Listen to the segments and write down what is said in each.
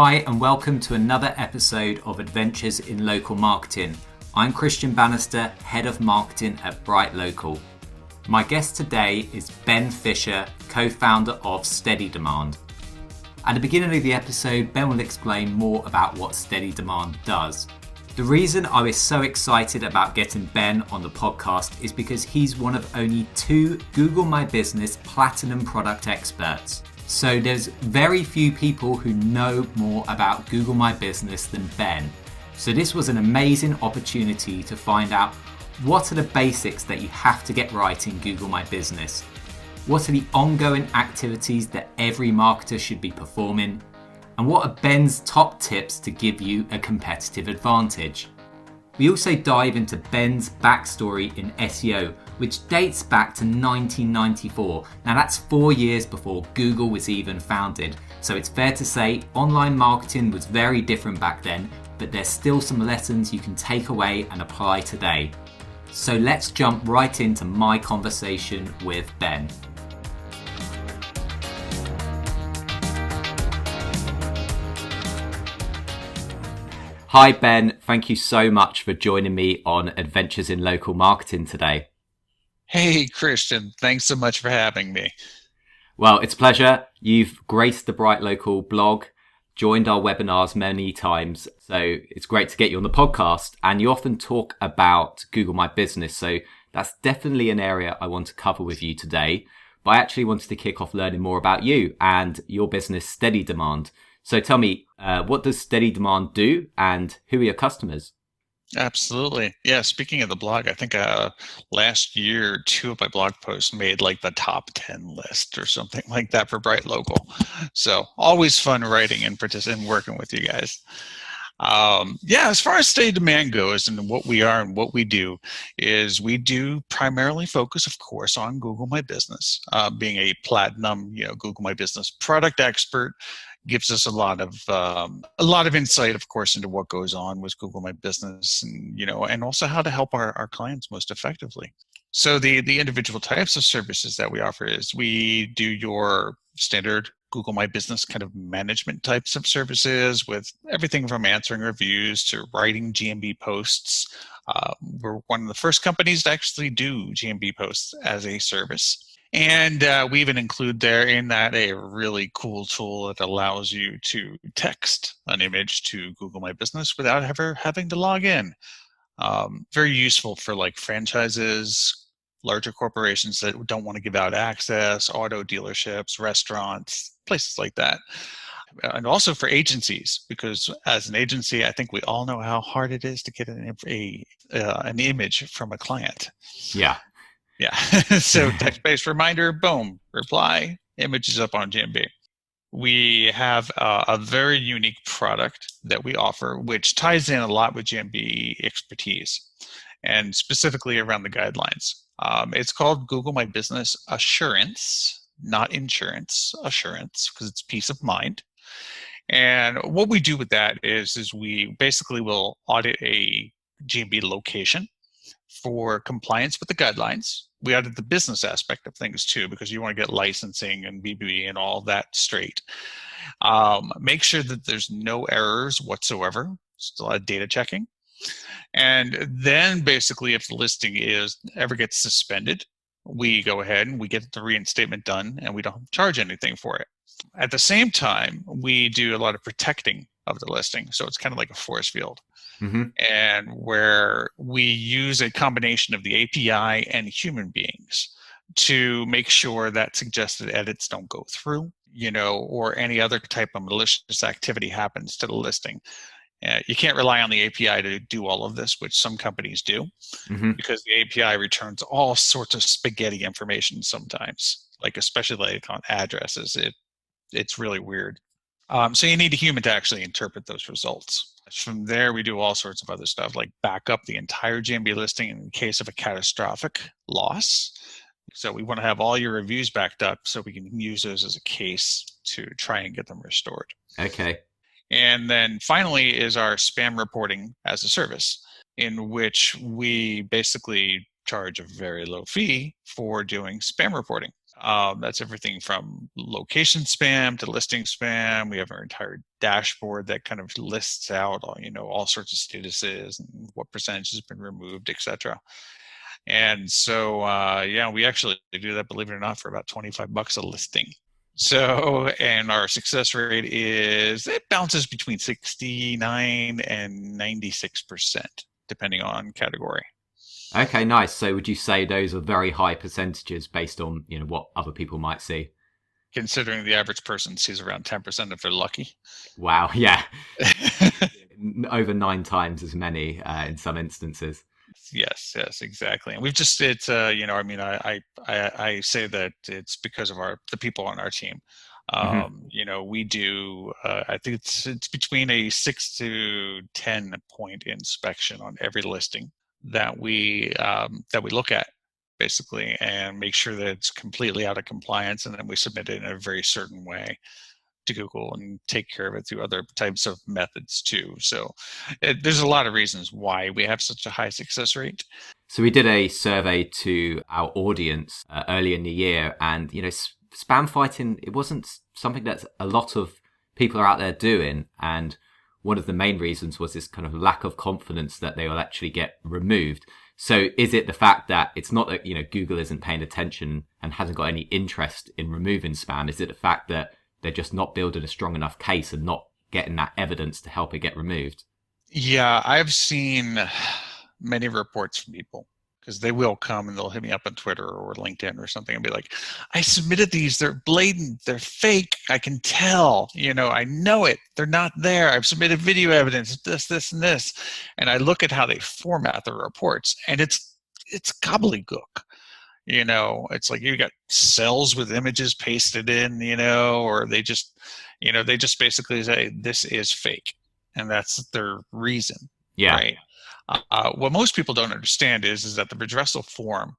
Hi and welcome to another episode of Adventures in Local Marketing. I'm Christian Bannister, Head of Marketing at BrightLocal. My guest today is Ben Fisher, co-founder of Steady Demand. At the beginning of the episode, Ben will explain more about what Steady Demand does. The reason I was so excited about getting Ben on the podcast is because he's one of only 2 Google My Business Platinum Product Experts. So there's very few people who know more about Google My Business than Ben. So this was an amazing opportunity to find out what are the basics that you have to get right in Google My Business. What are the ongoing activities that every marketer should be performing? And what are Ben's top tips to give you a competitive advantage? We also dive into Ben's backstory in SEO, which dates back to 1994. Now that's 4 years before Google was even founded. So it's fair to say online marketing was very different back then, but there's still some lessons you can take away and apply today. So let's jump right into my conversation with Ben. Hi Ben, thank you so much for joining me on Adventures in Local Marketing today. Hey Christian, thanks so much for having me. Well, it's a pleasure. You've graced the BrightLocal blog, joined our webinars many times, so it's great to get you on the podcast. And you often talk about Google My Business, so that's definitely an area I want to cover with you today. But I actually wanted to kick off learning more about you and your business, Steady Demand. So tell me, what does Steady Demand do and who are your customers? Absolutely. Yeah, speaking of the blog, I think last year, 2 of my blog posts made like the top 10 list or something like that for BrightLocal. So always fun writing and participating and working with you guys. As far as Steady Demand goes and what we are and what we do is we do primarily focus, of course, on Google My Business. Being a platinum, Google My Business product expert gives us a lot of insight, of course, into what goes on with Google My Business, and also how to help our clients most effectively. So the individual types of services that we offer is we do your standard Google My Business kind of management types of services with everything from answering reviews to writing GMB posts. We're one of the first companies to actually do GMB posts as a service. And we even include there in that a really cool tool that allows you to text an image to Google My Business without ever having to log in. Very useful for like franchises, larger corporations that don't want to give out access, auto dealerships, restaurants, places like that. And also for agencies, because as an agency, I think we all know how hard it is to get an image from a client. Yeah. Yeah, so text-based reminder, boom, reply, image is up on GMB. We have a very unique product that we offer, which ties in a lot with GMB expertise, and specifically around the guidelines. It's called Google My Business Assurance, not insurance, assurance, because it's peace of mind. And what we do with that is we basically will audit a GMB location for compliance with the guidelines. We added the business aspect of things too, because you want to get licensing and BBB and all that straight. Make sure that there's no errors whatsoever. Still a lot of data checking. And then basically if the listing ever gets suspended, we go ahead and we get the reinstatement done and we don't charge anything for it. At the same time, we do a lot of protecting of the listing. So it's kind of like a force field. Mm-hmm. And where we use a combination of the API and human beings to make sure that suggested edits don't go through, or any other type of malicious activity happens to the listing. You can't rely on the API to do all of this, which some companies do, mm-hmm. because the API returns all sorts of spaghetti information sometimes, like especially like on addresses. It's really weird. So you need a human to actually interpret those results. From there, we do all sorts of other stuff, like back up the entire GMB listing in case of a catastrophic loss. So we want to have all your reviews backed up so we can use those as a case to try and get them restored. Okay. And then finally is our spam reporting as a service, in which we basically charge a very low fee for doing spam reporting. That's everything from location spam to listing spam. We have our entire dashboard that kind of lists out all sorts of statuses and what percentage has been removed, etc. And so, we actually do that, believe it or not, for about $25 a listing. So, and our success rate it bounces between 69 and 96%, depending on category. Okay, nice. So would you say those are very high percentages based on, what other people might see? Considering the average person sees around 10% if they're lucky. Wow, yeah. Over 9 times as many in some instances. Yes, exactly. And we've just, I say that it's because of the people on our team. We do, I think it's between a 6 to 10 point inspection on every listing that we look at, basically, and make sure that it's completely out of compliance, and then we submit it in a very certain way to Google and take care of it through other types of methods too. So there's a lot of reasons why we have such a high success rate. So we did a survey to our audience early in the year, and spam fighting, it wasn't something that a lot of people are out there doing, and one of the main reasons was this kind of lack of confidence that they will actually get removed. So is it the fact that it's not that Google isn't paying attention and hasn't got any interest in removing spam? Is it the fact that they're just not building a strong enough case and not getting that evidence to help it get removed? Yeah, I've seen many reports from people, because they will come and they'll hit me up on Twitter or LinkedIn or something and be like, I submitted these, they're blatant, they're fake, I can tell, I know it, they're not there, I've submitted video evidence, this, and this. And I look at how they format the reports, and it's gobbledygook. It's like you got cells with images pasted in, or they just basically say this is fake, and that's their reason. Yeah. Right. What most people don't understand is that the redressal form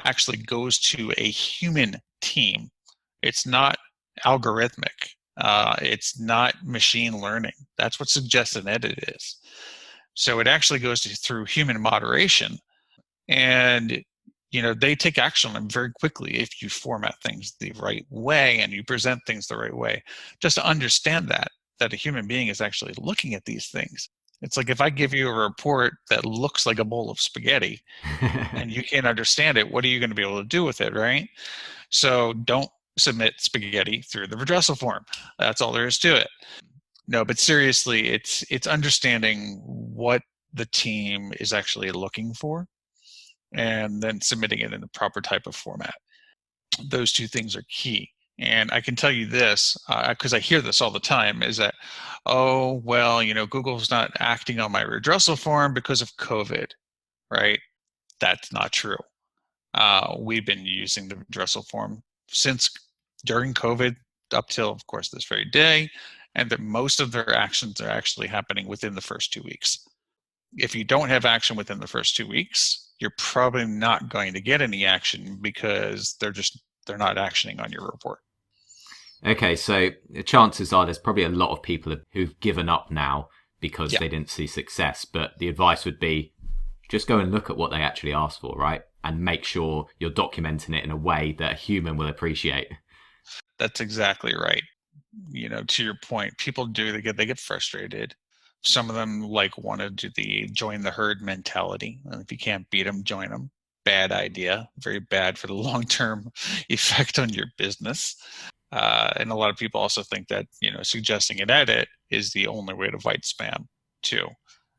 actually goes to a human team. It's not algorithmic. It's not machine learning. That's what suggest and edit is. So it actually goes through human moderation, and they take action on them very quickly if you format things the right way and you present things the right way. Just to understand that a human being is actually looking at these things. It's like if I give you a report that looks like a bowl of spaghetti and you can't understand it, what are you going to be able to do with it, right? So don't submit spaghetti through the redressal form. That's all there is to it. No, but seriously, it's understanding what the team is actually looking for and then submitting it in the proper type of format. Those two things are key. And I can tell you this, because I hear this all the time, is that, oh, well, Google's not acting on my redressal form because of COVID, right? That's not true. We've been using the redressal form since during COVID up till, of course, this very day, and that most of their actions are actually happening within the first 2 weeks. If you don't have action within the first 2 weeks, you're probably not going to get any action because they're not actioning on your report. Okay, so the chances are there's probably a lot of people who've given up now because they didn't see success. But the advice would be just go and look at what they actually asked for, right? And make sure you're documenting it in a way that a human will appreciate. That's exactly right. To your point, people they get frustrated. Some of them want to do the join the herd mentality. And if you can't beat them, join them. Bad idea. Very bad for the long-term effect on your business. And a lot of people also think that, suggesting an edit is the only way to fight spam too,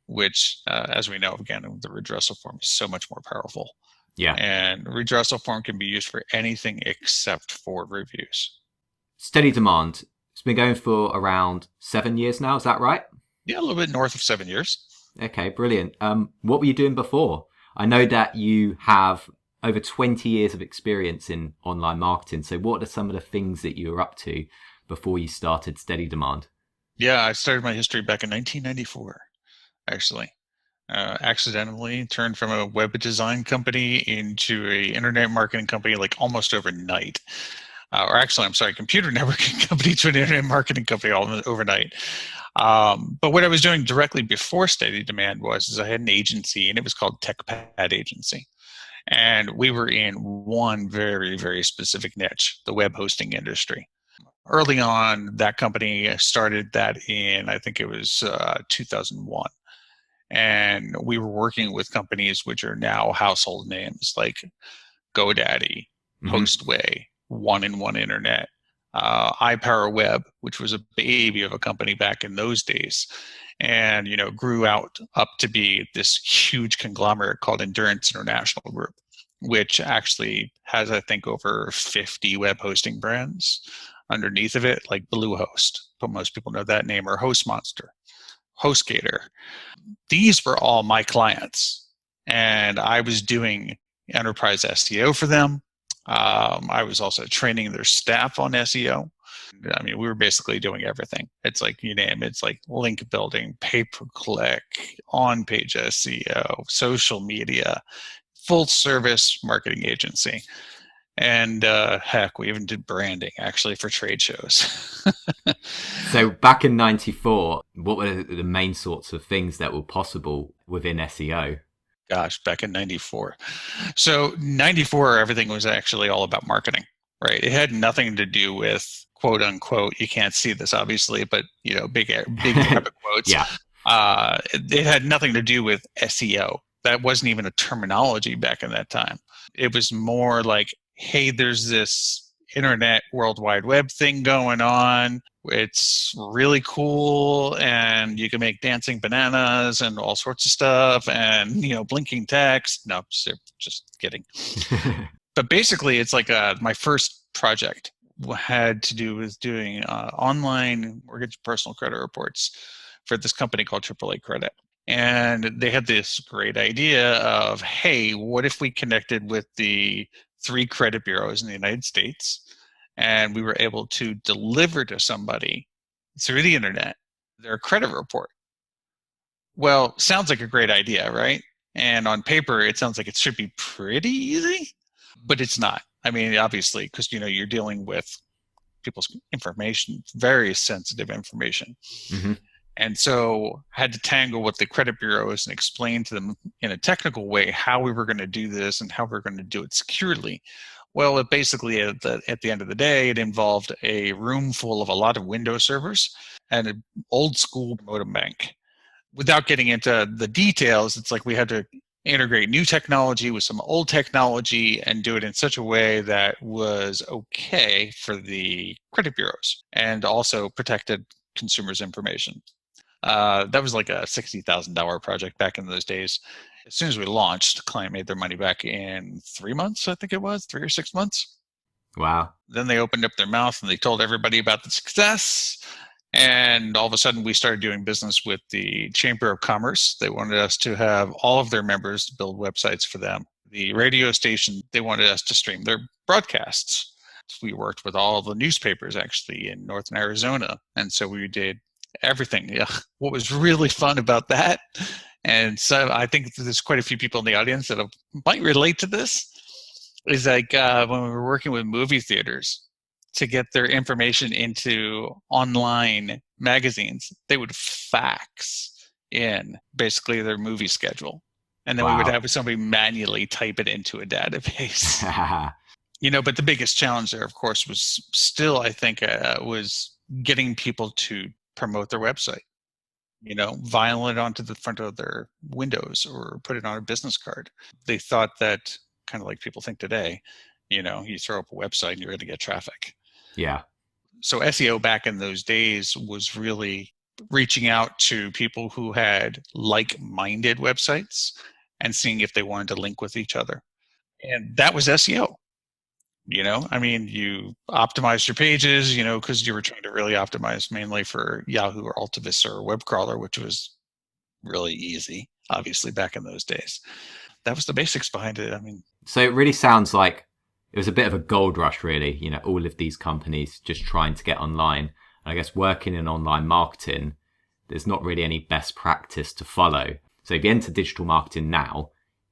which, as we know, again, the redressal form is so much more powerful. Yeah. And redressal form can be used for anything except for reviews. Steady Demand. It's been going for around 7 years now. Is that right? Yeah, a little bit north of 7 years. Okay, brilliant. What were you doing before? I know that you have over 20 years of experience in online marketing. So what are some of the things that you were up to before you started Steady Demand? Yeah, I started my history back in 1994, actually. Accidentally turned from a web design company into a internet marketing company almost overnight. Computer networking company to an internet marketing company overnight. But what I was doing directly before Steady Demand was I had an agency, and it was called TechPad Agency. And we were in one very, very specific niche, the web hosting industry. Early on, that company started that in, I think it was 2001. And we were working with companies which are now household names like GoDaddy, Hostway, One-in-One Internet, iPowerWeb, which was a baby of a company back in those days, and grew out up to be this huge conglomerate called Endurance International Group, which actually has, I think, over 50 web hosting brands underneath of it, like Bluehost, but most people know that name, or HostMonster, HostGator. These were all my clients, and I was doing enterprise SEO for them. I was also training their staff on SEO. I mean, we were basically doing everything. It's like, you name it. It's like link building, pay-per-click, on-page SEO, social media, full service marketing agency. And heck, we even did branding actually for trade shows. So back in 94, what were the main sorts of things that were possible within SEO? Gosh, back in 94. So 94, everything was actually all about marketing, right? It had nothing to do with quote unquote, you can't see this obviously, but big quotes. Yeah. It had nothing to do with SEO. That wasn't even a terminology back in that time. It was more like, hey, there's this internet World Wide Web thing going on. It's really cool, and you can make dancing bananas and all sorts of stuff, and blinking text. No, just kidding. But basically, it's like my first project had to do with doing online mortgage personal credit reports for this company called AAA Credit. And they had this great idea of, hey, what if we connected with the 3 credit bureaus in the United States, and we were able to deliver to somebody through the internet their credit report? Well, sounds like a great idea, right? And on paper, it sounds like it should be pretty easy, but it's not. I mean, obviously, because you're dealing with people's information, very sensitive information. Mm-hmm. And so had to tangle with the credit bureaus and explain to them in a technical way how we were going to do this and how we were going to do it securely. Well, it basically, at the end of the day, it involved a room full of a lot of Windows servers and an old school modem bank. Without getting into the details, it's like we had to integrate new technology with some old technology and do it in such a way that was okay for the credit bureaus and also protected consumers' information. That was like a $60,000 project back in those days. As soon as we launched, the client made their money back in 3 months, I think it was, 3 or 6 months. Wow. Then they opened up their mouth and they told everybody about the success. And all of a sudden, we started doing business with the Chamber of Commerce. They wanted us to have all of their members to build websites for them. The radio station, they wanted us to stream their broadcasts. We worked with all the newspapers actually in northern Arizona. And so we did everything. Yeah. What was really fun about that, and so I think there's quite a few people in the audience that might relate to this, is like when we were working with movie theaters to get their information into online magazines, they would fax in basically their movie schedule. And then we would have somebody manually type it into a database. But the biggest challenge there, of course, was still, I think, was getting people to promote their website, vinyl it onto the front of their windows or put it on a business card. They thought that, kind of like people think today, you throw up a website and you're going to get traffic. Yeah. So SEO back in those days was really reaching out to people who had like-minded websites and seeing if they wanted to link with each other. And that was SEO. I mean, you optimized your pages, because you were trying to really optimize mainly for Yahoo or Altavis or web crawler, which was really easy, obviously, back in those days. That was the basics behind it. I mean, so it really sounds like it was a bit of a gold rush, really, all of these companies just trying to get online. And I guess working in online marketing, there's not really any best practice to follow. So if you enter digital marketing now,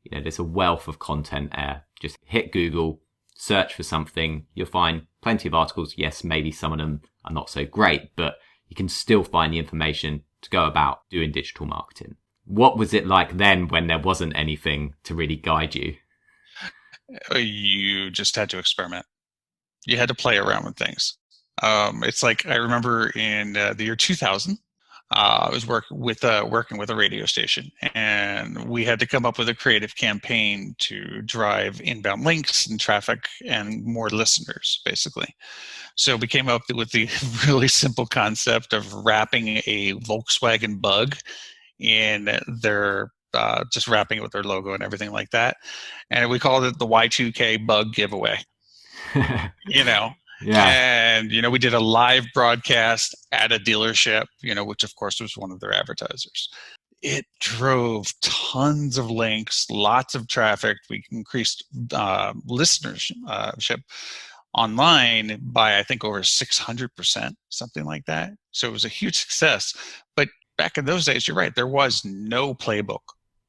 there's a wealth of content there. Just hit Google, search for something, you'll find plenty of articles. Yes, maybe some of them are not so great, but you can still find the information to go about doing digital marketing. What was it like then when there wasn't anything to really guide you? You just had to experiment. You had to play around with things. It's like I remember in the year 2000, I was working with a radio station, and we had to come up with a creative campaign to drive inbound links and traffic and more listeners, basically. So we came up with the really simple concept of wrapping a Volkswagen Bug in their just wrapping it with their logo and everything like that, and we called it the Y2K Bug Giveaway. You know, Yeah. and we did a live broadcast at a dealership, which of course was one of their advertisers. It drove tons of links, lots of traffic. We increased listenership online by, I think, over 600%, something like that. So it was a huge success. But back in those days, you're right, there was no playbook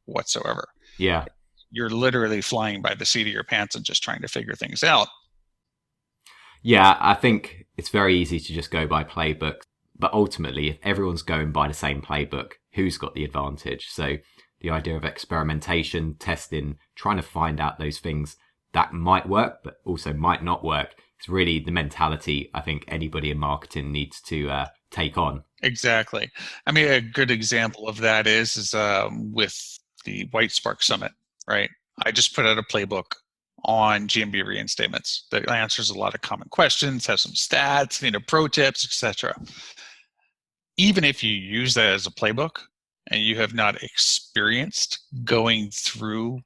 whatsoever. Yeah. You're literally flying by the seat of your pants and just trying to figure things out. Yeah, I think it's very easy to just go by playbooks. But ultimately, if everyone's going by the same playbook, who's got the advantage? So the idea of experimentation, testing, trying to find out those things that might work, but also might not work, is really the mentality I think anybody in marketing needs to take on. Exactly. I mean, a good example of that is with the White Spark Summit, right? I just put out a playbook on GMB reinstatements that answers a lot of common questions, has some stats, pro tips, etc. Even if you use that as a playbook and you have not experienced going through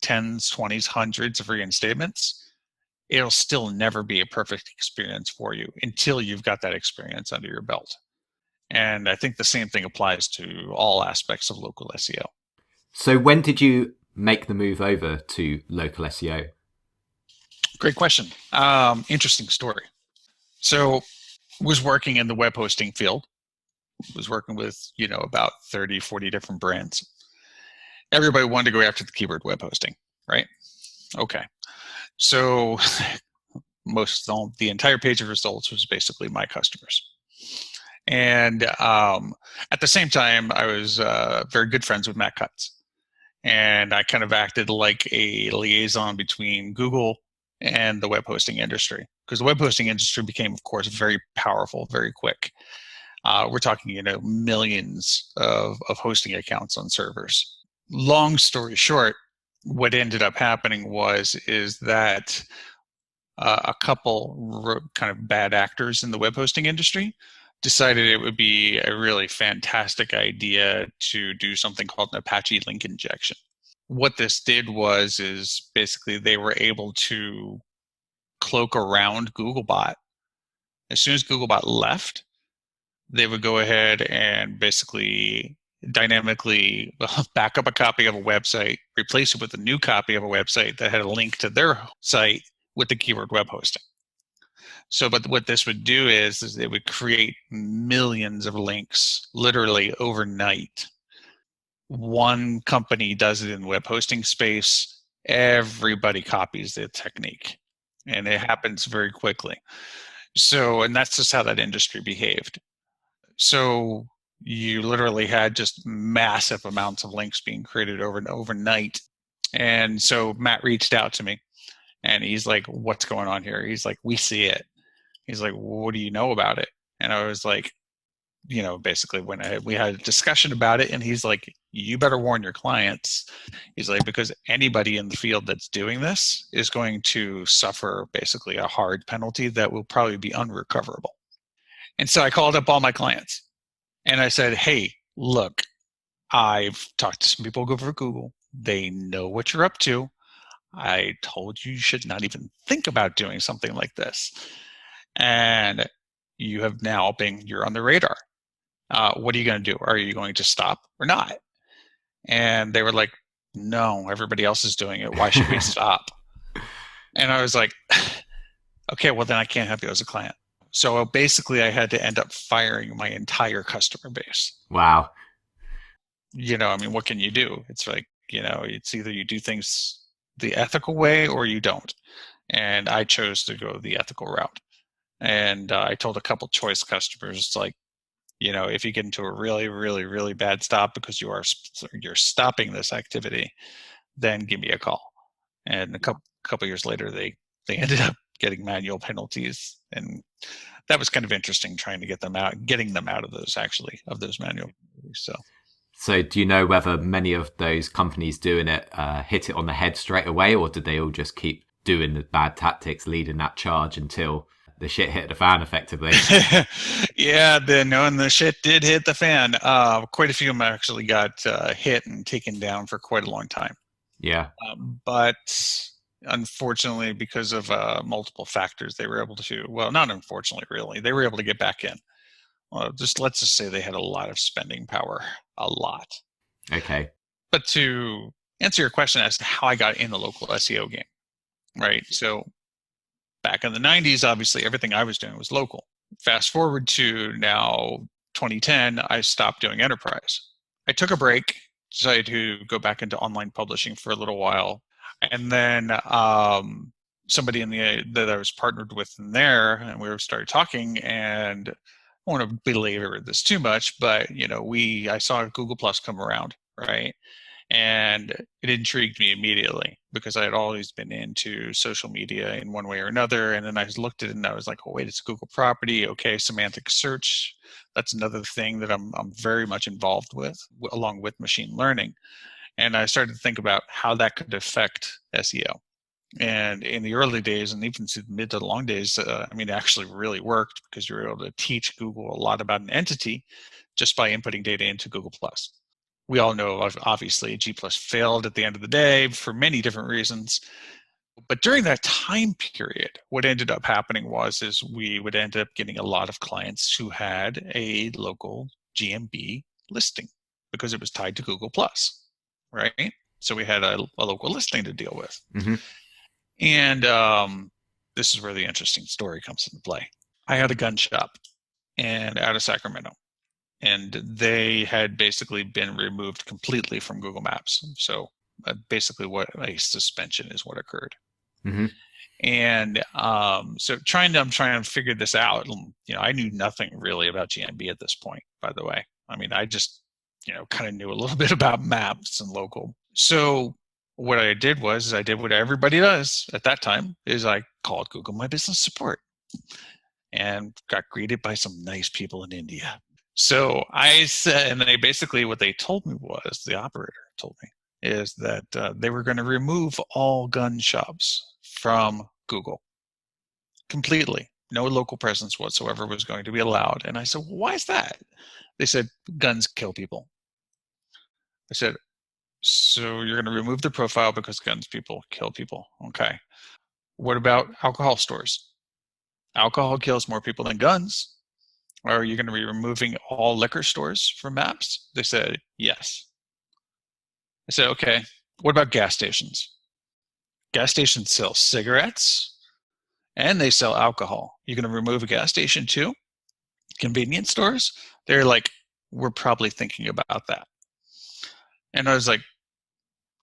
tens, 20s, hundreds of reinstatements, it'll still never be a perfect experience for you until you've got that experience under your belt. And I think the same thing applies to all aspects of local SEO. So when did you make the move over to local SEO? Great question. Interesting story. So was working in the web hosting field, was working with, about 30, 40 different brands. Everybody wanted to go after the keyword web hosting, right? Okay. So the entire page of results was basically my customers. And at the same time, I was very good friends with Matt Cutts. And I kind of acted like a liaison between Google and the web hosting industry, because the web hosting industry became, of course, very powerful, very quick. We're talking, millions of hosting accounts on servers. Long story short, what ended up happening is that a couple kind of bad actors in the web hosting industry decided it would be a really fantastic idea to do something called an Apache link injection. What this did is basically they were able to cloak around Googlebot. As soon as Googlebot left, they would go ahead and basically dynamically back up a copy of a website, replace it with a new copy of a website that had a link to their site with the keyword web hosting. So, but what this would do is it would create millions of links literally overnight. One company does it in the web hosting space, everybody copies the technique, and it happens very quickly. So, and that's just how that industry behaved. So you literally had just massive amounts of links being created overnight. And so Matt reached out to me and he's like, what's going on here? He's like, we see it. He's like, what do you know about it? And I was like, basically when we had a discussion about it, and he's like, you better warn your clients. He's like, because anybody in the field that's doing this is going to suffer basically a hard penalty that will probably be unrecoverable. And so I called up all my clients and I said, hey, look, I've talked to some people over at Google. They know what you're up to. I told you should not even think about doing something like this. And you have now you're on the radar. What are you going to do? Are you going to stop or not? And they were like, no, everybody else is doing it. Why should we stop? And I was like, okay, well then I can't have you as a client. So basically I had to end up firing my entire customer base. Wow. What can you do? It's like, it's either you do things the ethical way or you don't. And I chose to go the ethical route. And I told a couple choice customers, like, if you get into a really, really, really bad stop because you're stopping this activity, then give me a call. And a couple of years later, they ended up getting manual penalties, and that was kind of interesting trying to getting them out of those manual penalties. So do you know whether many of those companies doing it hit it on the head straight away, or did they all just keep doing the bad tactics, leading that charge until the shit hit the fan effectively? Yeah, the shit did hit the fan. Quite a few of them actually got hit and taken down for quite a long time. Yeah. But unfortunately, because of multiple factors, they were able to, well, not unfortunately, really, they were able to get back in. Let's just say they had a lot of spending power, a lot. Okay. But to answer your question as to how I got in the local SEO game, right? So back in the 90s, obviously, everything I was doing was local. Fast forward to now 2010, I stopped doing enterprise. I took a break, decided to go back into online publishing for a little while. And then somebody that I was partnered with in there, and we started talking, and I don't want to belabor this too much, but I saw Google Plus come around, right? And it intrigued me immediately because I had always been into social media in one way or another. And then I looked at it and I was like, oh, wait, it's a Google property. Okay, semantic search. That's another thing that I'm very much involved with, along with machine learning. And I started to think about how that could affect SEO. And in the early days, and even to the mid to long days, it actually really worked because you were able to teach Google a lot about an entity just by inputting data into Google Plus. We all know, obviously, G Plus failed at the end of the day for many different reasons. But during that time period, what ended up happening is we would end up getting a lot of clients who had a local GMB listing because it was tied to Google Plus, right? So we had a local listing to deal with. Mm-hmm. And this is where the interesting story comes into play. I had a gun shop out of Sacramento. And they had basically been removed completely from Google Maps. So basically what a suspension is what occurred. Mm-hmm. And so I'm trying to figure this out. I knew nothing really about GMB at this point, by the way. I just, kind of knew a little bit about maps and local. So what I did I did what everybody does at that time, is I called Google My Business Support and got greeted by some nice people in India. So I said, and they basically, what they told me was, the operator told me, is that they were going to remove all gun shops from Google completely. No local presence whatsoever was going to be allowed. And I said, well, why is that? They said, guns kill people. I said, so you're going to remove the profile because guns kill people. Okay. What about alcohol stores? Alcohol kills more people than guns. Are you going to be removing all liquor stores from maps? They said, yes. I said, okay, what about gas stations? Gas stations sell cigarettes and they sell alcohol. You're going to remove a gas station too? Convenience stores? They're like, we're probably thinking about that. And I was like,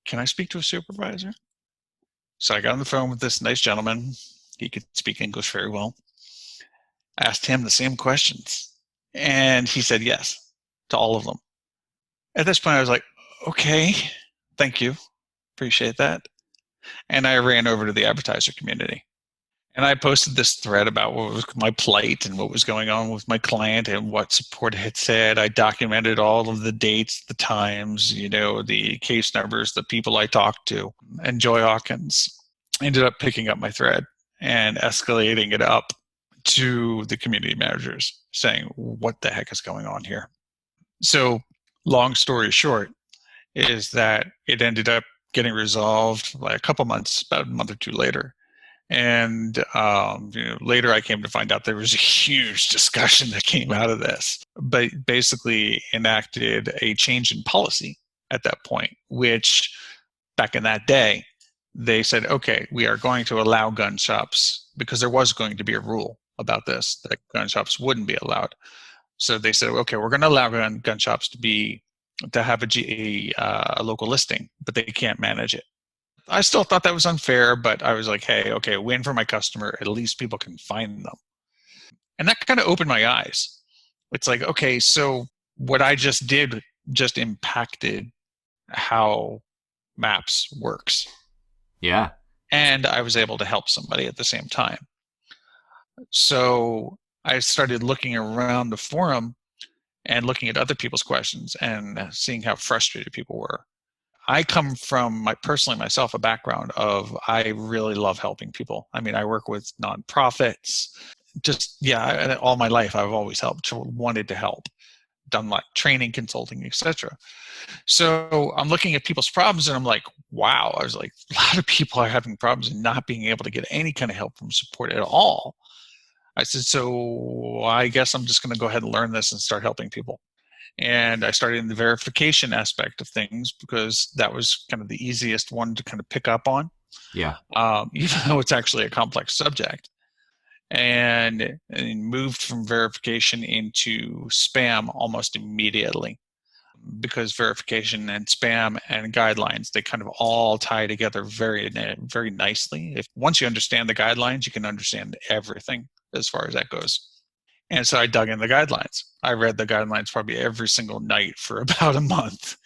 can I speak to a supervisor? So I got on the phone with this nice gentleman. He could speak English very well. I asked him the same questions, and he said yes to all of them. At this point, I was like, okay, thank you. Appreciate that. And I ran over to the advertiser community. And I posted this thread about what was my plight and what was going on with my client and what support had said. I documented all of the dates, the times, the case numbers, the people I talked to. And Joy Hawkins ended up picking up my thread and escalating it up to the community managers, saying, what the heck is going on here? So long story short is that it ended up getting resolved like a couple months, about a month or two later. And later I came to find out there was a huge discussion that came out of this, but basically enacted a change in policy at that point, which back in that day, they said, okay, we are going to allow gun shops, because there was going to be a rule about this, that gun shops wouldn't be allowed. So they said, okay, we're going to allow gun shops to have a local listing, but they can't manage it. I still thought that was unfair, but I was like, hey, okay, win for my customer. At least people can find them. And that kind of opened my eyes. It's like, okay, so what I just did just impacted how Maps works. Yeah. and I was able to help somebody at the same time. So I started looking around the forum and looking at other people's questions and seeing how frustrated people were. I come from myself a background of, I really love helping people. I mean, I work with nonprofits. All my life I've always helped, wanted to help, done like training, consulting, etc. So I'm looking at people's problems and I'm like, wow, I was like, a lot of people are having problems and not being able to get any kind of help from support at all. I said, so I guess I'm just going to go ahead and learn this and start helping people. And I started in the verification aspect of things because that was kind of the easiest one to kind of pick up on. Yeah. Even though it's actually a complex subject. And moved from verification into spam almost immediately, because verification and spam and guidelines, they kind of all tie together very, very nicely. Once you understand the guidelines, you can understand everything as far as that goes. And so I dug in the guidelines. I read the guidelines probably every single night for about a month,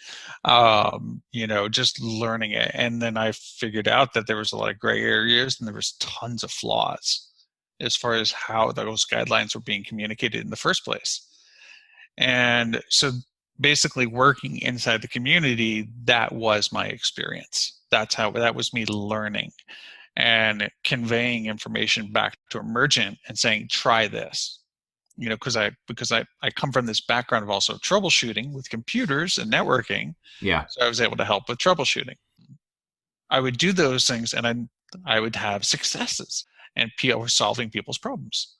just learning it. And then I figured out that there was a lot of gray areas and there was tons of flaws as far as how those guidelines were being communicated in the first place. And so basically working inside the community, that was my experience. That was me learning and conveying information back to a merchant and saying, try this. Because I come from this background of also troubleshooting with computers and networking. Yeah. So I was able to help with troubleshooting. I would do those things and I would have successes and solving people's problems.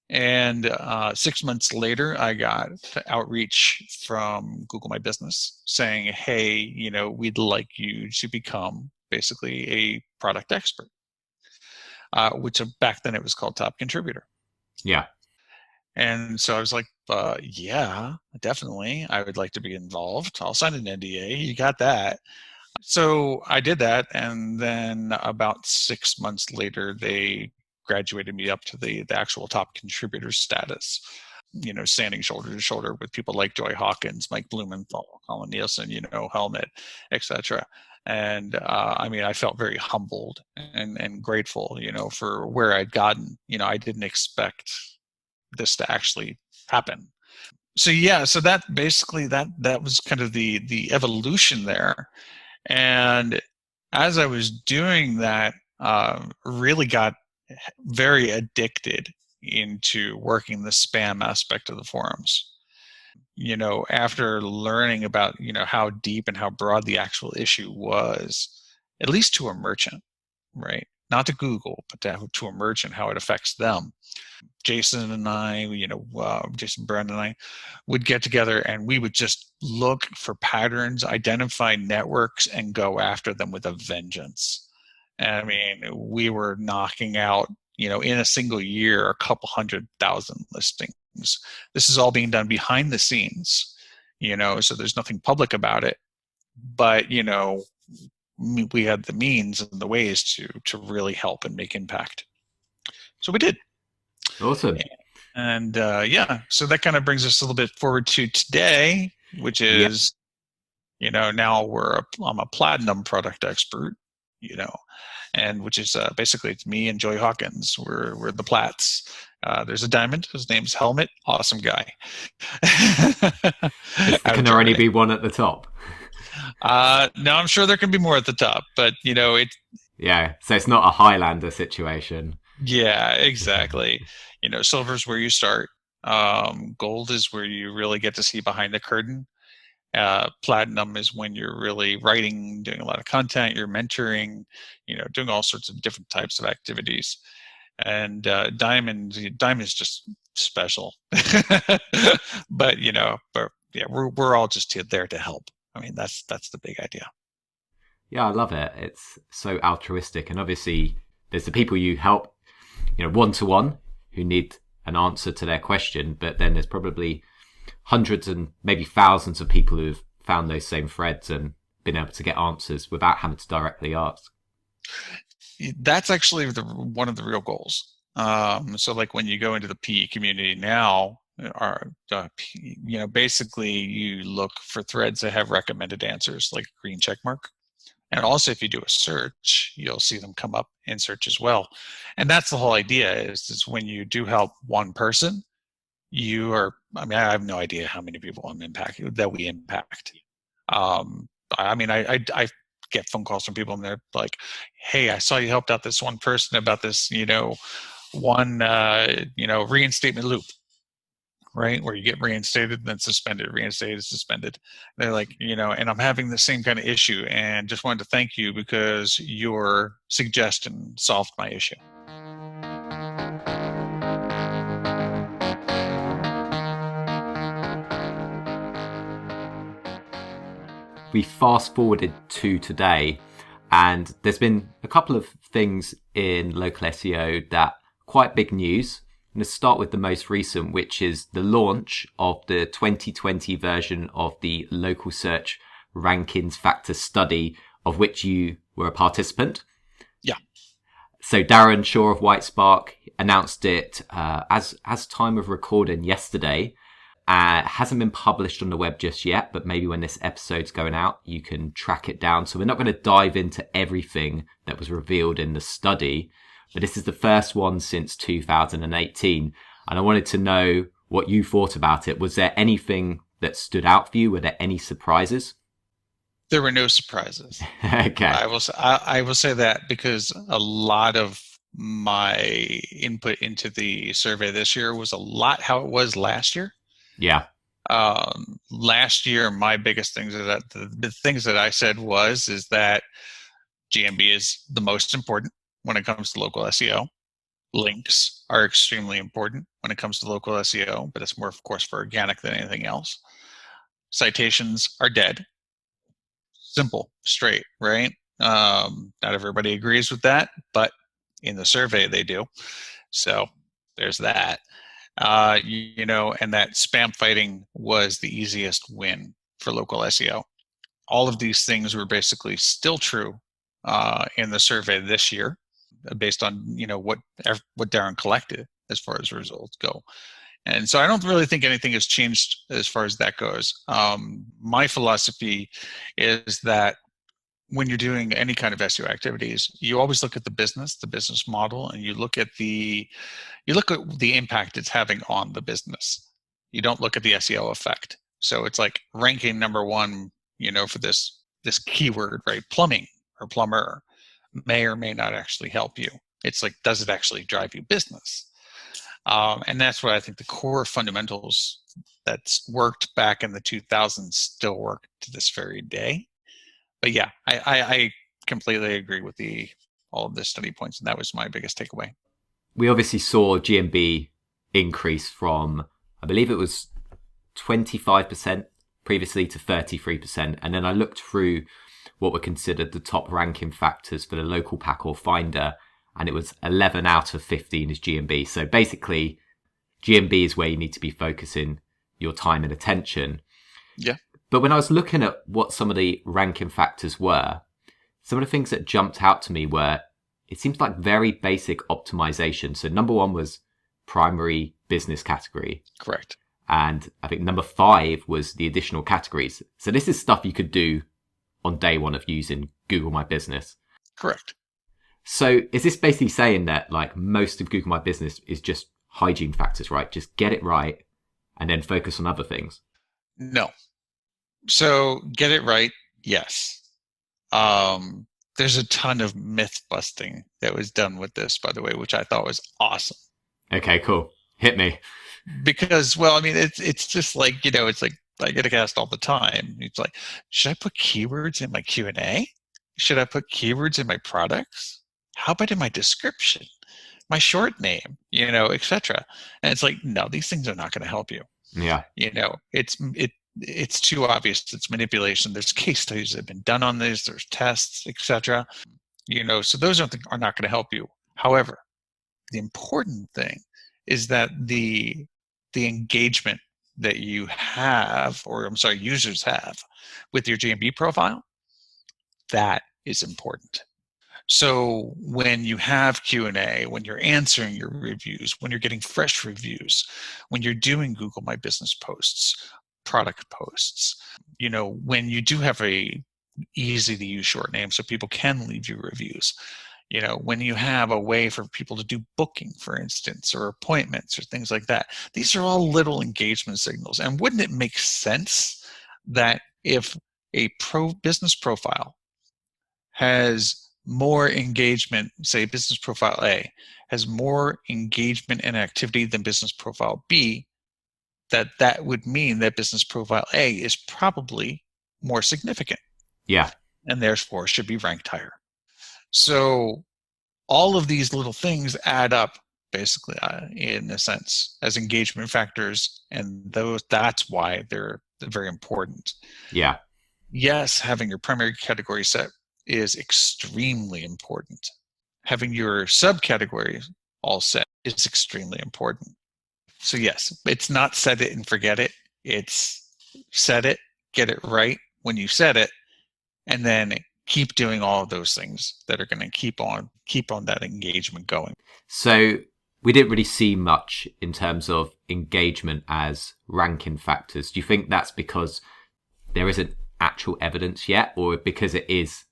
And 6 months later, I got outreach from Google My Business saying, hey, we'd like you to become basically a product expert, which back then it was called top contributor. Yeah. And so I was like, yeah, definitely. I would like to be involved. I'll sign an NDA. You got that. So I did that. And then about 6 months later, they graduated me up to the actual top contributor status, standing shoulder to shoulder with people like Joy Hawkins, Mike Blumenthal, Colin Nielsen, Helmet, etc. And I felt very humbled and grateful, for where I'd gotten. I didn't expect this to actually happen. So that basically that was kind of the evolution there. And as I was doing that, really got very addicted into working the spam aspect of the forums. After learning about, how deep and how broad the actual issue was, at least to a merchant, right? Not to Google, but to a merchant, how it affects them. Jason and I, Jason Brand and I would get together and we would just look for patterns, identify networks, and go after them with a vengeance. We were knocking out, in a single year, a couple 100,000 listings. This is all being done behind the scenes, so there's nothing public about it. But, we had the means and the ways to really help and make impact. So we did. Awesome. And so that kind of brings us a little bit forward to today, which is, now I'm a platinum product expert, and which is basically it's me and Joy Hawkins. We're the plats. There's a diamond. His name's Helmet. Awesome guy. Can there only be one at the top? No, I'm sure there can be more at the top, but Yeah, so it's not a Highlander situation. Yeah, exactly. Silver's where you start. Gold is where you really get to see behind the curtain. Platinum is when you're really writing, doing a lot of content, you're mentoring, doing all sorts of different types of activities. And diamond is just special. but we're all just there to help. That's the big idea. Yeah, I love it. It's so altruistic, and obviously there's the people you help, one-to-one, who need an answer to their question, but then there's probably hundreds and maybe thousands of people who've found those same threads and been able to get answers without having to directly ask. That's actually one of the real goals. So like when you go into the PE community now, basically you look for threads that have recommended answers, like green check mark. And also, if you do a search, you'll see them come up in search as well. And that's the whole idea is when you do help one person, I have no idea how many people we impact. I get phone calls from people and they're like, hey, I saw you helped out this one person about this, reinstatement loop, right? Where you get reinstated, then suspended, reinstated, suspended. They're like, and I'm having the same kind of issue and just wanted to thank you because your suggestion solved my issue. We fast forwarded to today, and there's been a couple of things in local SEO that are quite big news. I'm going to start with the most recent, which is the launch of the 2020 version of the local search rankings factor study, of which you were a participant. Yeah. So Darren Shaw of White Spark announced it as time of recording yesterday. It hasn't been published on the web just yet, but maybe when this episode's going out, you can track it down. So we're not going to dive into everything that was revealed in the study, but this is the first one since 2018. And I wanted to know what you thought about it. Was there anything that stood out for you? Were there any surprises? There were no surprises. Okay. I will say that because a lot of my input into the survey this year was a lot how it was last year. Yeah. Last year, my biggest things is that the things that I said is that GMB is the most important when it comes to local SEO. Links are extremely important when it comes to local SEO, but it's more, of course, for organic than anything else. Citations are dead. Simple, straight, right? Not everybody agrees with that, but in the survey they do. So there's that. And that spam fighting was the easiest win for local SEO. All of these things were basically still true in the survey this year, based on what Darren collected as far as results go. And so I don't really think anything has changed as far as that goes. My philosophy is that when you're doing any kind of SEO activities, you always look at the business model, and you look at the impact it's having on the business. You don't look at the SEO effect. So it's like ranking number one, for this keyword, right? Plumbing or plumber may or may not actually help you. It's like, does it actually drive you business? And that's what I think the core fundamentals that's worked back in the 2000s still work to this very day. But yeah, I completely agree with all of the study points, and that was my biggest takeaway. We obviously saw GMB increase from, I believe it was 25% previously to 33%. And then I looked through what were considered the top ranking factors for the local pack or finder, and it was 11 out of 15 is GMB. So basically, GMB is where you need to be focusing your time and attention. Yeah. But when I was looking at what some of the ranking factors were, some of the things that jumped out to me were, it seems like very basic optimization. So number one was primary business category. Correct. And I think number 5 was the additional categories. So this is stuff you could do on day one of using Google My Business. Correct. So is this basically saying that like most of Google My Business is just hygiene factors, right? Just get it right and then focus on other things? No. So get it right, yes. There's a ton of myth busting that was done with this, by the way, which I thought was awesome. Okay, cool. Hit me. Because, well, I mean, it's just like, it's like I get asked all the time. It's like, should I put keywords in my Q&A? Should I put keywords in my products? How about in my description, my short name, etc. And it's like, no, these things are not going to help you. Yeah. It's too obvious. It's manipulation. There's case studies that have been done on this. There's tests, etc. So those are not going to help you. However, the important thing is that the engagement that you have, users have with your GMB profile, that is important. So when you have Q&A, when you're answering your reviews, when you're getting fresh reviews, when you're doing Google My Business posts, product posts, when you do have a easy to use short names so people can leave you reviews. When you have a way for people to do booking, for instance, or appointments or things like that, these are all little engagement signals. And wouldn't it make sense that if a business profile has more engagement, say business profile A has more engagement and activity than business profile B, that would mean that business profile A is probably more significant. Yeah. And therefore should be ranked higher. So all of these little things add up, basically, in a sense, as engagement factors, and that's why they're very important. Yeah. Yes, having your primary category set is extremely important. Having your subcategories all set is extremely important. So yes, it's not set it and forget it. It's set it, get it right when you set it, and then keep doing all of those things that are going to keep on that engagement going. So we didn't really see much in terms of engagement as ranking factors. Do you think that's because there isn't actual evidence yet, or because it is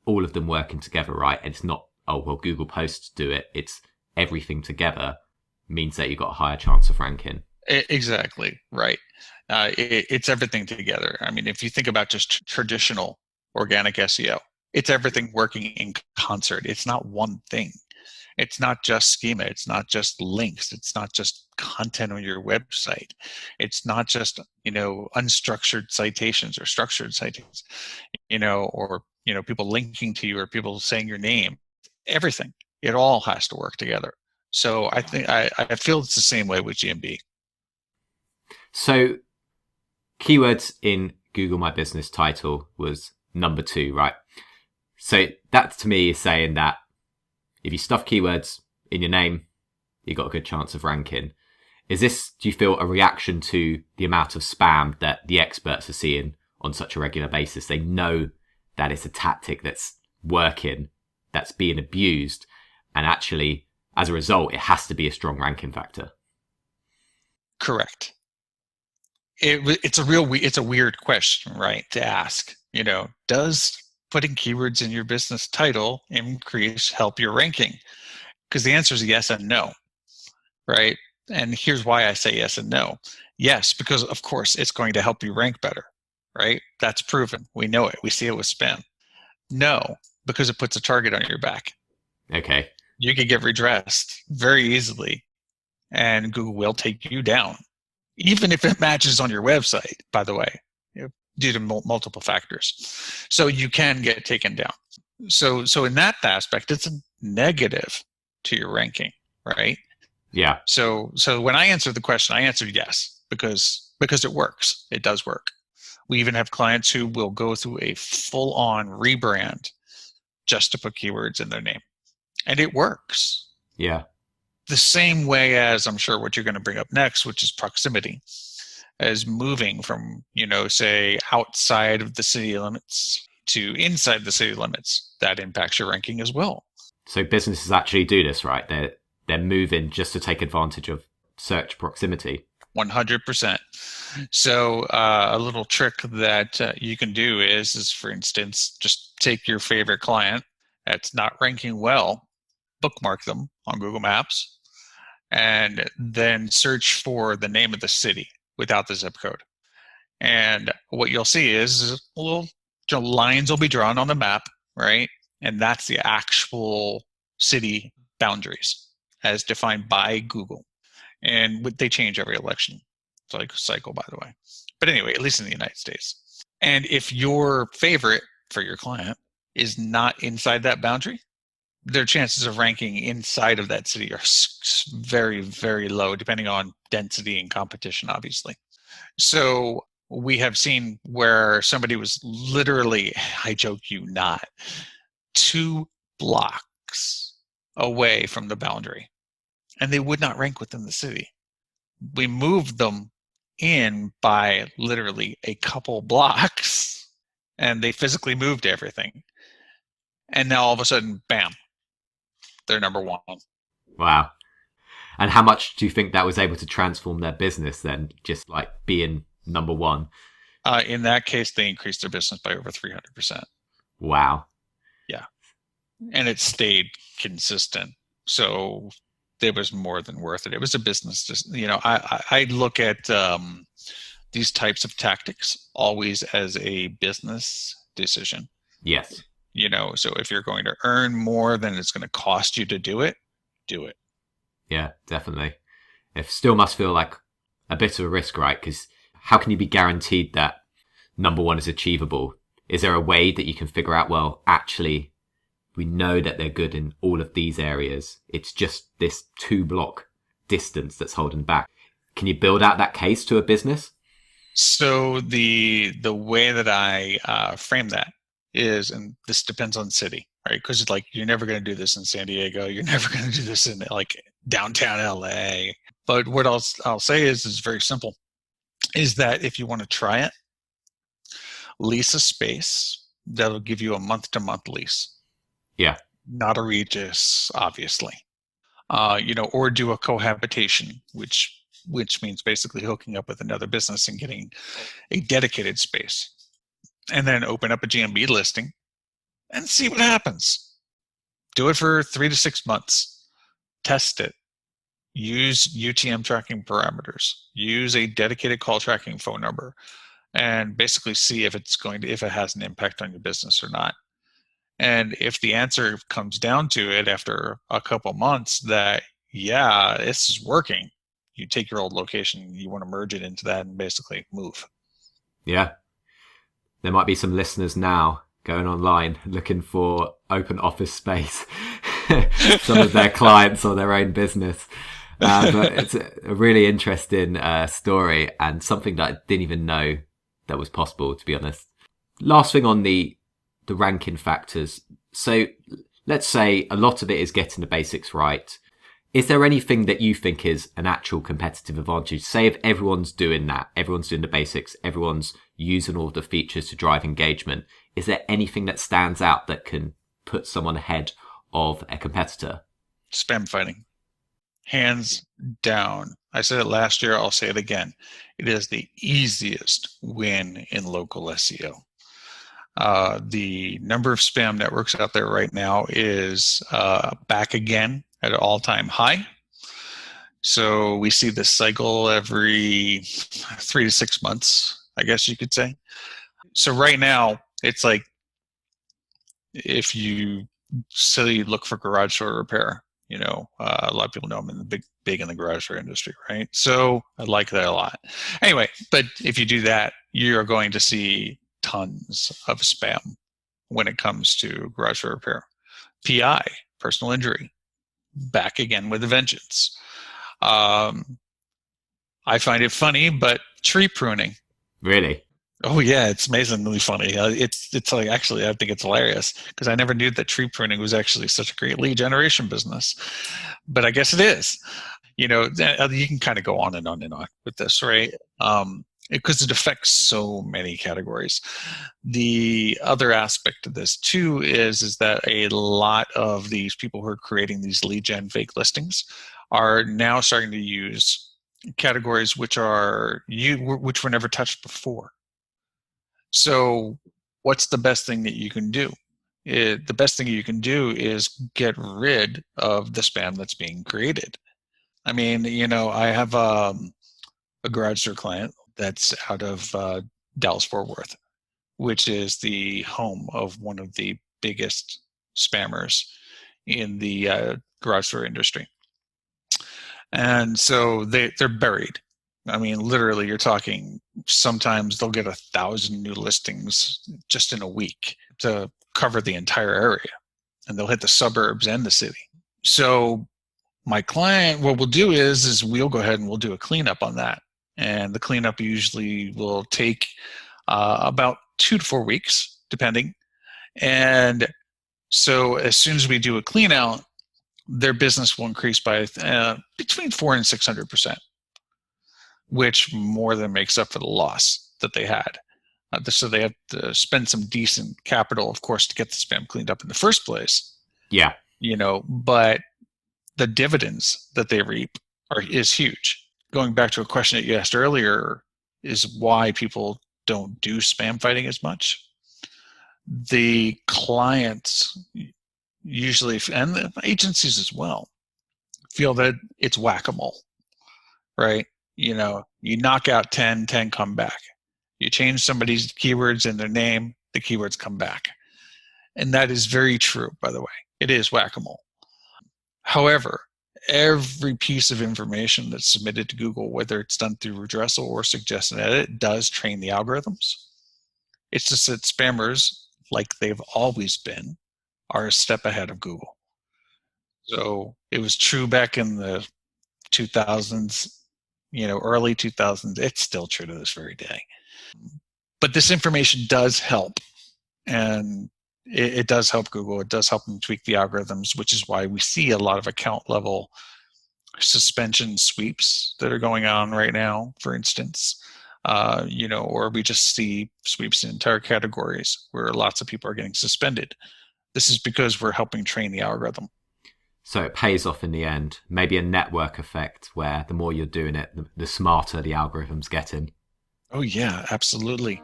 all of them working together, right? And it's not, oh, well, Google Posts do it. It's everything together means that you've got a higher chance of ranking. Exactly, right. It's everything together. I mean, if you think about just traditional organic SEO, it's everything working in concert. It's not one thing. It's not just schema. It's not just links. It's not just content on your website. It's not just, unstructured citations or structured citations, or, people linking to you or people saying your name. Everything. It all has to work together. So I think I feel it's the same way with GMB. So keywords in Google My Business title was number 2, right? So that to me is saying that if you stuff keywords in your name, you've got a good chance of ranking. Is this, do you feel, a reaction to the amount of spam that the experts are seeing on such a regular basis? They know that it's a tactic that's working, that's being abused, and actually, as a result, it has to be a strong ranking factor. Correct. It's a weird question, right, to ask. Does putting keywords in your business title help your ranking? Because the answer is yes and no, right? And here's why I say yes and no. Yes, because of course it's going to help you rank better, right? That's proven. We know it. We see it with spam. No, because it puts a target on your back. Okay. You could get redressed very easily, and Google will take you down, even if it matches on your website, by the way, due to multiple factors. So you can get taken down. So in that aspect, it's a negative to your ranking, right? Yeah. So when I answered the question, I answered yes, because it works. It does work. We even have clients who will go through a full-on rebrand just to put keywords in their name. And it works. Yeah. The same way as I'm sure what you're going to bring up next, which is proximity, as moving from, say outside of the city limits to inside the city limits. That impacts your ranking as well. So businesses actually do this, right? They're moving just to take advantage of search proximity. 100%. So a little trick that you can do is for instance, just take your favorite client that's not ranking well, bookmark them on Google Maps, and then search for the name of the city without the zip code. And what you'll see is little lines will be drawn on the map, right? And that's the actual city boundaries as defined by Google. And they change every election cycle, by the way. But anyway, at least in the United States. And if your favorite for your client is not inside that boundary, their chances of ranking inside of that city are very, very low, depending on density and competition, obviously. So we have seen where somebody was literally, I joke you not, 2 blocks away from the boundary, and they would not rank within the city. We moved them in by literally a couple blocks, and they physically moved everything. And now all of a sudden, bam, they're number 1. Wow. And how much do you think that was able to transform their business then, just like being number 1? In that case, they increased their business by over 300%. Wow. Yeah. And it stayed consistent. So it was more than worth it. It was a business. Just, I look at these types of tactics always as a business decision. Yes. So if you're going to earn more than it's going to cost you to do it, do it. Yeah, definitely. It still must feel like a bit of a risk, right? Because how can you be guaranteed that number one is achievable? Is there a way that you can figure out, well, actually, we know that they're good in all of these areas. It's just this 2-block distance that's holding back. Can you build out that case to a business? So the way that I frame that is, and this depends on city, right? Because it's like, you're never going to do this in San Diego. You're never going to do this in like downtown LA. But what I'll say is very simple, is that if you want to try it, lease a space that'll give you a month-to-month lease. Yeah. Not a Regis, obviously. Or do a cohabitation, which means basically hooking up with another business and getting a dedicated space. And then open up a GMB listing and see what happens. Do it for 3 to 6 months. Test it. Use UTM tracking parameters. Use a dedicated call tracking phone number, and basically see if it has an impact on your business or not. And if the answer comes down to it after a couple months that, yeah, this is working, you take your old location, you want to merge it into that and basically move. Yeah. There might be some listeners now going online looking for open office space, some of their clients or their own business. But it's a really interesting story, and something that I didn't even know that was possible, to be honest. Last thing on the ranking factors. So let's say a lot of it is getting the basics right. Is there anything that you think is an actual competitive advantage? Say if everyone's doing that, everyone's doing the basics, everyone's using all the features to drive engagement, is there anything that stands out that can put someone ahead of a competitor? Spam fighting. Hands down. I said it last year, I'll say it again. It is the easiest win in local SEO. The number of spam networks out there right now is back again at an all-time high. So we see this cycle every 3 to 6 months, I guess you could say. So right now, it's like, if you say look for garage door repair, a lot of people know I'm in the big in the garage door industry, right? So I like that a lot. Anyway, but if you do that, you're going to see tons of spam when it comes to garage door repair. PI, personal injury, back again with a vengeance. I find it funny, but tree pruning. Really? Oh yeah, it's amazingly funny. It's like, actually, I think it's hilarious, because I never knew that tree pruning was actually such a great lead generation business, but I guess it is. You can kind of go on and on and on with this, right? Because it affects so many categories. The other aspect of this too is that a lot of these people who are creating these lead gen fake listings are now starting to use categories which were never touched before. So what's the best thing that you can do? The best thing you can do is get rid of the spam that's being created. I mean, I have a garage door client that's out of Dallas-Fort Worth, which is the home of one of the biggest spammers in the garage door industry. And so they're buried. I mean, literally, you're talking, sometimes they'll get 1,000 new listings just in a week to cover the entire area, and they'll hit the suburbs and the city. So my client, what we'll do is we'll go ahead and we'll do a cleanup on that. And the cleanup usually will take about 2 to 4 weeks, depending. And so as soon as we do a clean out, their business will increase by between 400% and 600%. Which more than makes up for the loss that they had. So they have to spend some decent capital, of course, to get the spam cleaned up in the first place. Yeah. But the dividends that they reap is huge. Going back to a question that you asked earlier, is why people don't do spam fighting as much, the clients usually, and the agencies as well, feel that it's whack-a-mole, right? You knock out 10 come back. You change somebody's keywords in their name, the keywords come back. And that is very true, by the way. It is whack-a-mole. However, every piece of information that's submitted to Google, whether it's done through redressal or suggest and edit, does train the algorithms. It's just that spammers, like they've always been, are a step ahead of Google. So it was true back in the 2000s, early 2000s. It's still true to this very day. But this information does help. And it does help Google. It does help them tweak the algorithms, which is why we see a lot of account level suspension sweeps that are going on right now, for instance. Or we just see sweeps in entire categories where lots of people are getting suspended. This is because we're helping train the algorithm. So it pays off in the end. Maybe a network effect where the more you're doing it, the smarter the algorithm's getting. Oh, yeah, absolutely.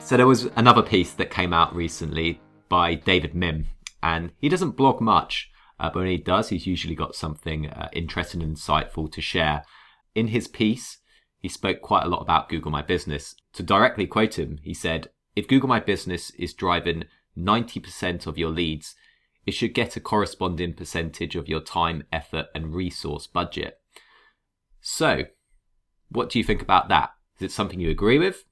So there was another piece that came out recently by David Mim, and he doesn't blog much, but when he does, he's usually got something interesting and insightful to share. In his piece, he spoke quite a lot about Google My Business. To directly quote him, he said, "If Google My Business is driving 90% of your leads, it should get a corresponding percentage of your time, effort, and resource budget." So, what do you think about that? Is it something you agree with?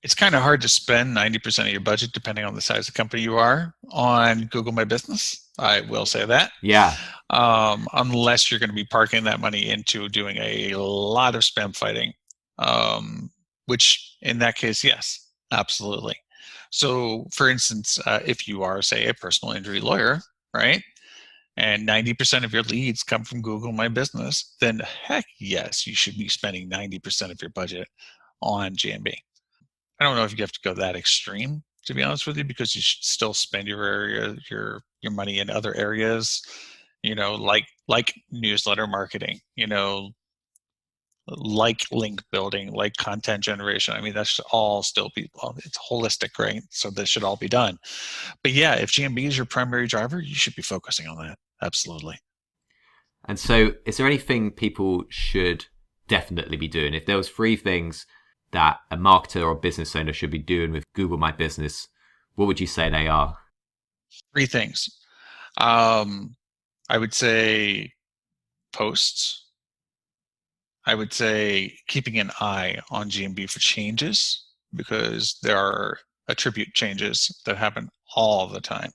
It's kind of hard to spend 90% of your budget, depending on the size of company you are, on Google My Business. I will say that. Yeah. Unless you're going to be parking that money into doing a lot of spam fighting, which in that case, yes, absolutely. So for instance, if you are, say, a personal injury lawyer, right, and 90% of your leads come from Google My Business, then heck yes, you should be spending 90% of your budget on GMB. I don't know if you have to go that extreme, to be honest with you, because you should still spend your money in other areas, like newsletter marketing, like link building, like content generation. I mean, that should all still be, it's holistic, right? So this should all be done. But yeah, if GMB is your primary driver, you should be focusing on that. Absolutely. And so is there anything people should definitely be doing? If there was 3 things that a marketer or business owner should be doing with Google My Business, what would you say they are? 3 things. I would say posts. I would say keeping an eye on GMB for changes, because there are attribute changes that happen all the time.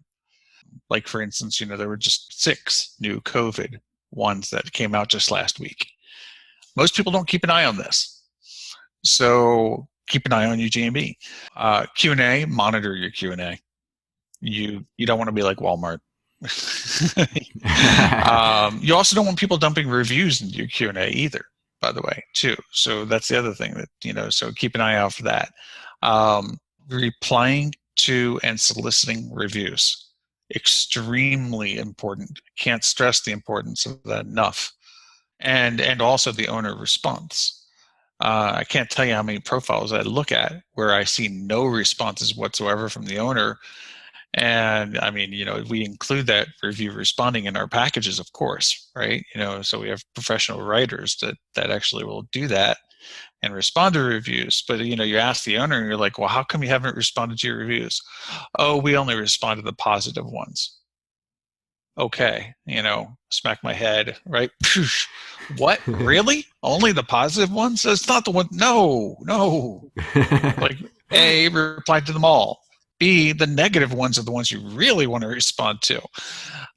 Like, for instance, there were just 6 new COVID ones that came out just last week. Most people don't keep an eye on this. So keep an eye on your GMB. Q&A, monitor your Q&A. You don't want to be like Walmart. You also don't want people dumping reviews into your Q&A either, by the way, too. So that's the other thing that, so keep an eye out for that. Replying to and soliciting reviews, extremely important. Can't stress the importance of that enough. And also the owner response. I can't tell you how many profiles I look at where I see no responses whatsoever from the owner. And I mean, we include that review responding in our packages, of course, right? So we have professional writers that actually will do that and respond to reviews. But, you ask the owner and you're like, well, how come you haven't responded to your reviews? Oh, we only respond to the positive ones. Okay, smack my head, right? What? Really? Only the positive ones? It's not the one. No. Like, A, reply to them all. B, the negative ones are the ones you really want to respond to.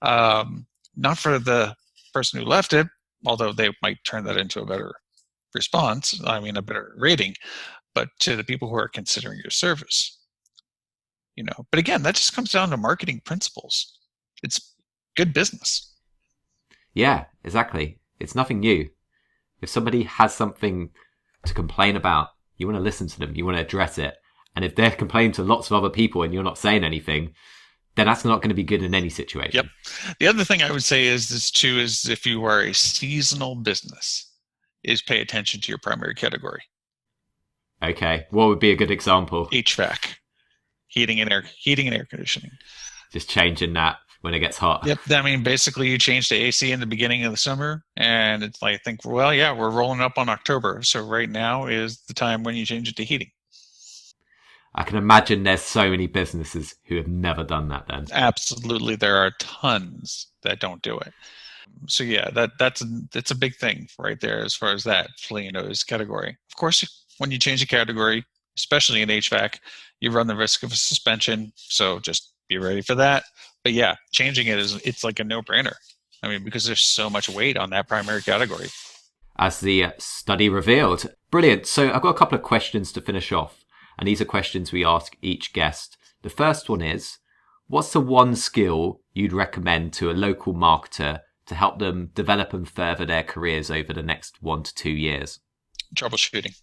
Not for the person who left it, although they might turn that into a better response, a better rating, but to the people who are considering your service. But again, that just comes down to marketing principles. It's good business. Yeah, exactly. It's nothing new. If somebody has something to complain about, you want to listen to them, you want to address it. And if they're complaining to lots of other people and you're not saying anything, then that's not going to be good in any situation. Yep. The other thing I would say is this too, is if you are a seasonal business, is pay attention to your primary category. Okay. What would be a good example? HVAC, heating and air conditioning. Just changing that when it gets hot. Yep. I mean, basically you change the AC in the beginning of the summer, and it's like, well, yeah, we're rolling up on October. So right now is the time when you change it to heating. I can imagine there's so many businesses who have never done that then. Absolutely. There are tons that don't do it. So yeah, that's a big thing right there as far as that, is category. Of course, when you change a category, especially in HVAC, you run the risk of a suspension. So just be ready for that. But yeah, changing it's like a no-brainer. I mean, because there's so much weight on that primary category. As the study revealed. Brilliant. So I've got a couple of questions to finish off. And these are questions we ask each guest. The first one is, what's the one skill you'd recommend to a local marketer to help them develop and further their careers over the next 1 to 2 years? Troubleshooting.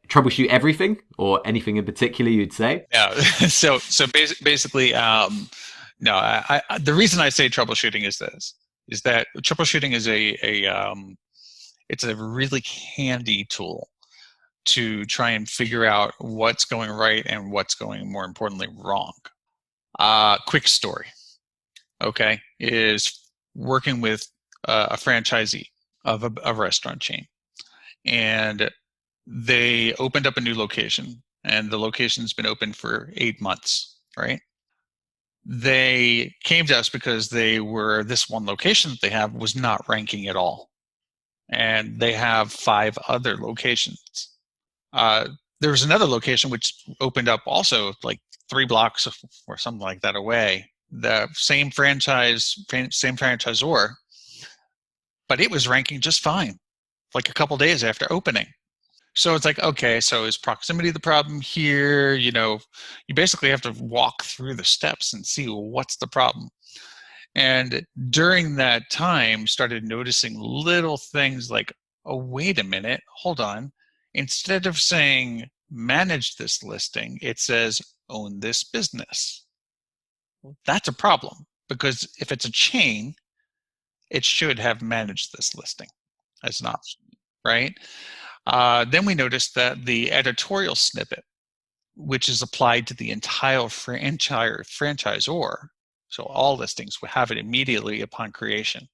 Troubleshoot everything, or anything in particular you'd say? Yeah. So basically, no. The reason I say troubleshooting is that troubleshooting is it's a really handy tool to try and figure out what's going right and what's going, more importantly, wrong. Quick story, okay, is working with a franchisee of a restaurant chain. And they opened up a new location, and the location's been open for 8 months, right? They came to us because this one location that they have was not ranking at all. And they have 5 other locations. There was another location which opened up also like 3 blocks or something like that away. The same franchisor, but it was ranking just fine, like a couple days after opening. So it's like, okay, so is proximity the problem here? You basically have to walk through the steps and see what's the problem. And during that time, started noticing little things like, oh, wait a minute, hold on. Instead of saying manage this listing, it says own this business. Well, that's a problem, because if it's a chain, it should have managed this listing as an option, right? Then we noticed that the editorial snippet, which is applied to the entire franchisor, so all listings would have it immediately upon creation,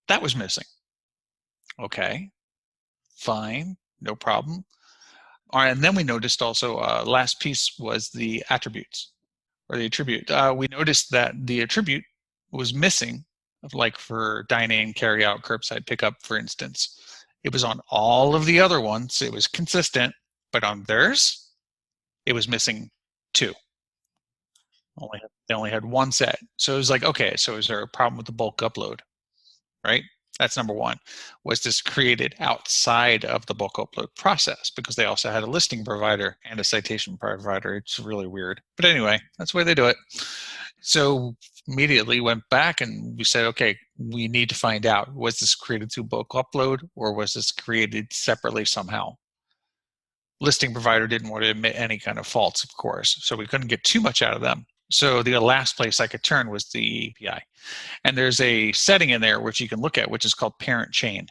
that was missing. Okay, fine. No problem. All right, and then we noticed also, last piece was the attributes, or the attribute. We noticed that the attribute was missing, like for dine-in, carry-out, curbside pickup, for instance. It was on all of the other ones. It was consistent, but on theirs, it was missing 2. They only had 1 set. So it was like, okay, so is there a problem with the bulk upload, right? That's number 1. Was this created outside of the bulk upload process? Because they also had a listing provider and a citation provider. It's really weird. But anyway, that's the way they do it. So immediately went back and we said, okay, we need to find out, was this created through bulk upload or was this created separately somehow? Listing provider didn't want to admit any kind of faults, of course. So we couldn't get too much out of them. So the last place I could turn was the API. And there's a setting in there which you can look at, which is called parent chain.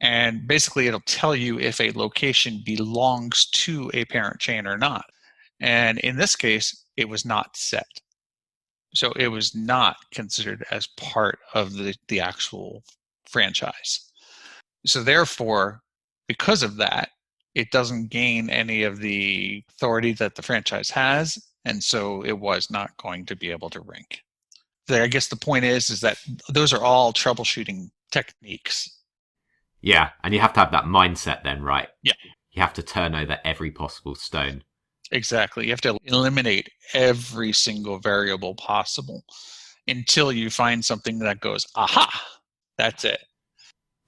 And basically it'll tell you if a location belongs to a parent chain or not. And in this case, it was not set. So it was not considered as part of the actual franchise. So therefore, because of that, it doesn't gain any of the authority that the franchise has. And so it was not going to be able to rank. I guess the point is that those are all troubleshooting techniques. Yeah, and you have to have that mindset then, right? Yeah. You have to turn over every possible stone. Exactly. You have to eliminate every single variable possible until you find something that goes, aha, that's it.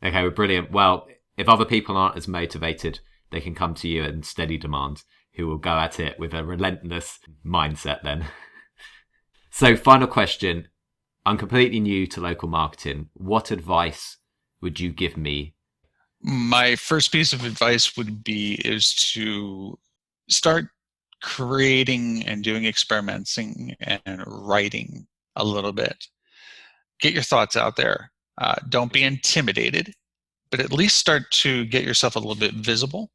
Okay, well, brilliant. Well, if other people aren't as motivated, they can come to you in steady demand, who will go at it with a relentless mindset then. So, final question. I'm completely new to local marketing. What advice would you give me? My first piece of advice would be is to start creating and doing experimenting and writing a little bit. Get your thoughts out there. Don't be intimidated, but at least start to get yourself a little bit visible.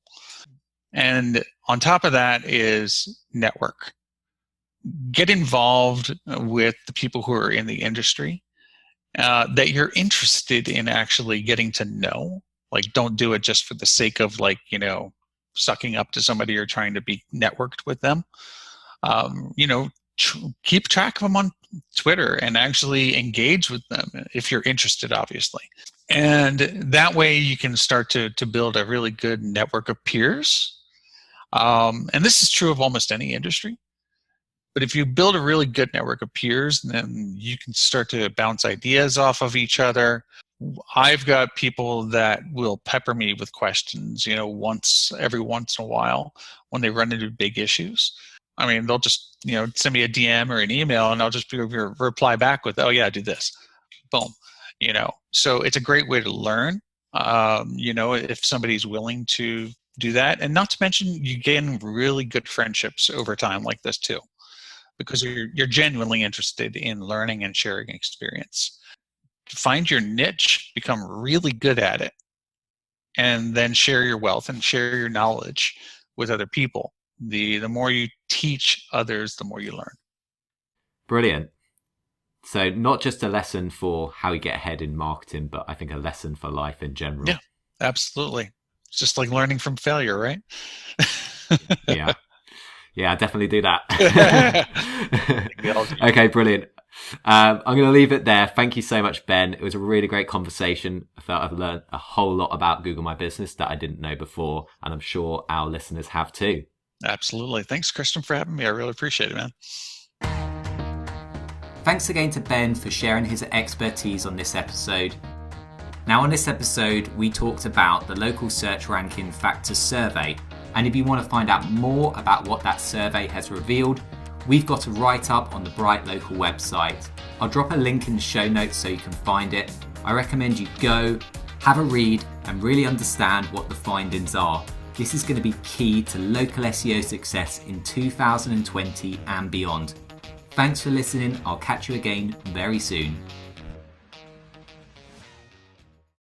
And on top of that is network. Get involved with the people who are in the industry that you're interested in actually getting to know. Like, don't do it just for the sake of, like, you know, sucking up to somebody or trying to be networked with them. You know, keep track of them on Twitter and actually engage with them if you're interested, obviously. And that way you can start to build a really good network of peers. And this is true of almost any industry. But if you build a really good network of peers, then you can start to bounce ideas off of each other. I've got people that will pepper me with questions, you know, every once in a while when they run into big issues. I mean, they'll just, you know, send me a DM or an email, and I'll just reply back with, oh yeah, do this. Boom. You know, so it's a great way to learn, you know, if somebody's willing to do that. And not to mention, you gain really good friendships over time like this too, because you're genuinely interested in learning and sharing experience. Find your niche, become really good at it, and then share your wealth and share your knowledge with other people. The more you teach others, the more you learn. Brilliant. So not just a lesson for how you get ahead in marketing, but I think a lesson for life in general. Yeah, absolutely. It's just like learning from failure, right? Yeah. Yeah, definitely do that. Okay, brilliant. I'm going to leave it there. Thank you so much, Ben. It was a really great conversation. I felt I've learned a whole lot about Google My Business that I didn't know before, and I'm sure our listeners have too. Absolutely. Thanks, Christian, for having me. I really appreciate it, man. Thanks again to Ben for sharing his expertise on this episode. Now, on this episode, we talked about the Local Search Ranking Factors Survey. And if you want to find out more about what that survey has revealed, we've got a write-up on the BrightLocal website. I'll drop a link in the show notes so you can find it. I recommend you go, have a read, and really understand what the findings are. This is going to be key to local SEO success in 2020 and beyond. Thanks for listening. I'll catch you again very soon.